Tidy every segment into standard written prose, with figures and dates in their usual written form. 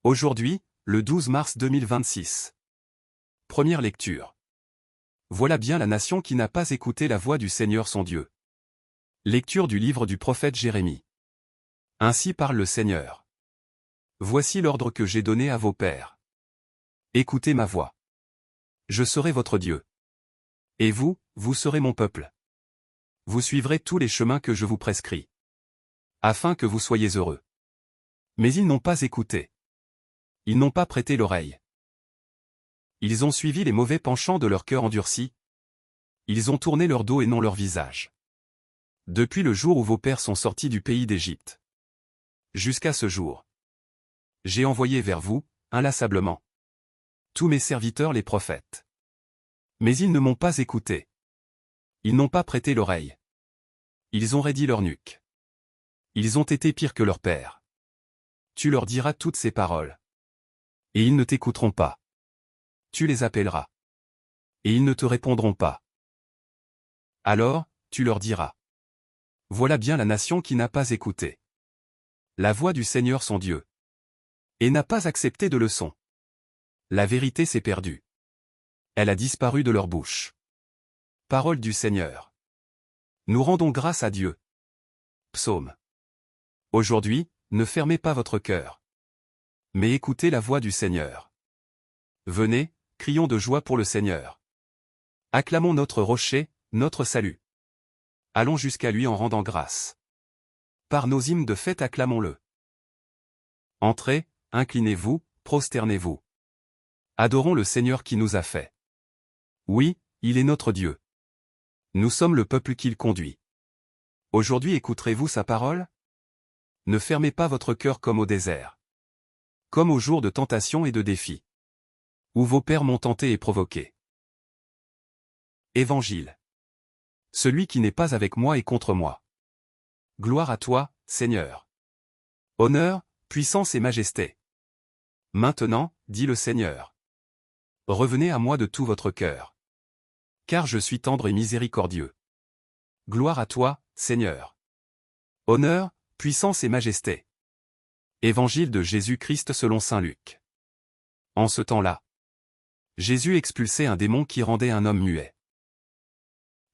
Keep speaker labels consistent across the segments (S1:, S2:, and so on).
S1: Aujourd'hui, le 12 mars 2026. Première lecture. Voilà bien la nation qui n'a pas écouté la voix du Seigneur son Dieu. Lecture du livre du prophète Jérémie. Ainsi parle le Seigneur. Voici l'ordre que j'ai donné à vos pères. Écoutez ma voix. Je serai votre Dieu. Et vous, vous serez mon peuple. Vous suivrez tous les chemins que je vous prescris. Afin que vous soyez heureux. Mais ils n'ont pas écouté. Ils n'ont pas prêté l'oreille. Ils ont suivi les mauvais penchants de leur cœur endurci. Ils ont tourné leur dos et non leur visage. Depuis le jour où vos pères sont sortis du pays d'Égypte. Jusqu'à ce jour. J'ai envoyé vers vous, inlassablement, tous mes serviteurs les prophètes. Mais ils ne m'ont pas écouté. Ils n'ont pas prêté l'oreille. Ils ont raidi leur nuque. Ils ont été pires que leurs pères. Tu leur diras toutes ces paroles. Et ils ne t'écouteront pas. Tu les appelleras. Et ils ne te répondront pas. Alors, tu leur diras. Voilà bien la nation qui n'a pas écouté la voix du Seigneur son Dieu. Et n'a pas accepté de leçon. La vérité s'est perdue. Elle a disparu de leur bouche. Parole du Seigneur. Nous rendons grâce à Dieu. Psaume. Aujourd'hui, ne fermez pas votre cœur. Mais écoutez la voix du Seigneur. Venez, crions de joie pour le Seigneur. Acclamons notre rocher, notre salut. Allons jusqu'à lui en rendant grâce. Par nos hymnes de fête acclamons-le. Entrez, inclinez-vous, prosternez-vous. Adorons le Seigneur qui nous a fait. Oui, il est notre Dieu. Nous sommes le peuple qu'il conduit. Aujourd'hui écouterez-vous sa parole? Ne fermez pas votre cœur comme au désert. Comme au jour de tentation et de défi. Où vos pères m'ont tenté et provoqué. Évangile. Celui qui n'est pas avec moi est contre moi. Gloire à toi, Seigneur. Honneur, puissance et majesté. Maintenant, dit le Seigneur. Revenez à moi de tout votre cœur. Car je suis tendre et miséricordieux. Gloire à toi, Seigneur. Honneur, puissance et majesté. Évangile de Jésus-Christ selon saint Luc. En ce temps-là, Jésus expulsait un démon qui rendait un homme muet.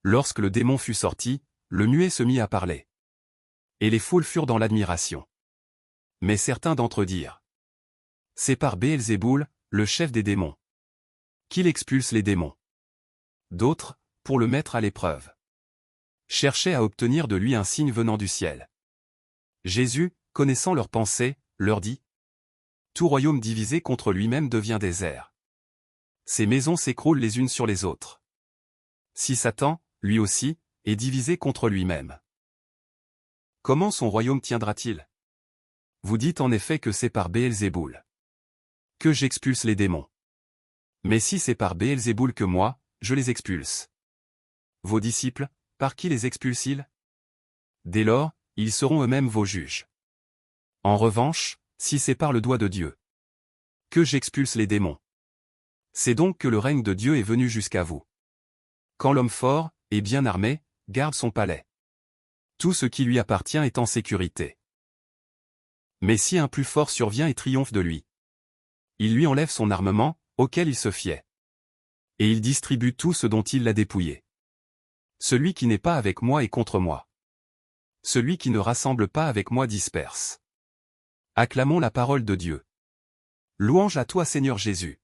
S1: Lorsque le démon fut sorti, le muet se mit à parler. Et les foules furent dans l'admiration. Mais certains d'entre eux dirent. C'est par Béelzéboul, le chef des démons, qu'il expulse les démons. D'autres, pour le mettre à l'épreuve, cherchaient à obtenir de lui un signe venant du ciel. Jésus, connaissant leurs pensées, leur dit. Tout royaume divisé contre lui-même devient désert. Ses maisons s'écroulent les unes sur les autres. Si Satan, lui aussi, est divisé contre lui-même. Comment son royaume tiendra-t-il? Vous dites en effet que c'est par Béelzéboul que j'expulse les démons. Mais si c'est par Béelzéboul que moi, je les expulse. Vos disciples, par qui les expulsent-ils? Dès lors, ils seront eux-mêmes vos juges. En revanche, si c'est par le doigt de Dieu que j'expulse les démons, c'est donc que le règne de Dieu est venu jusqu'à vous. Quand l'homme fort, et bien armé, garde son palais, tout ce qui lui appartient est en sécurité. Mais si un plus fort survient et triomphe de lui, il lui enlève son armement, auquel il se fiait. Et il distribue tout ce dont il l'a dépouillé. Celui qui n'est pas avec moi est contre moi. Celui qui ne rassemble pas avec moi disperse. Acclamons la parole de Dieu. Louange à toi Seigneur Jésus.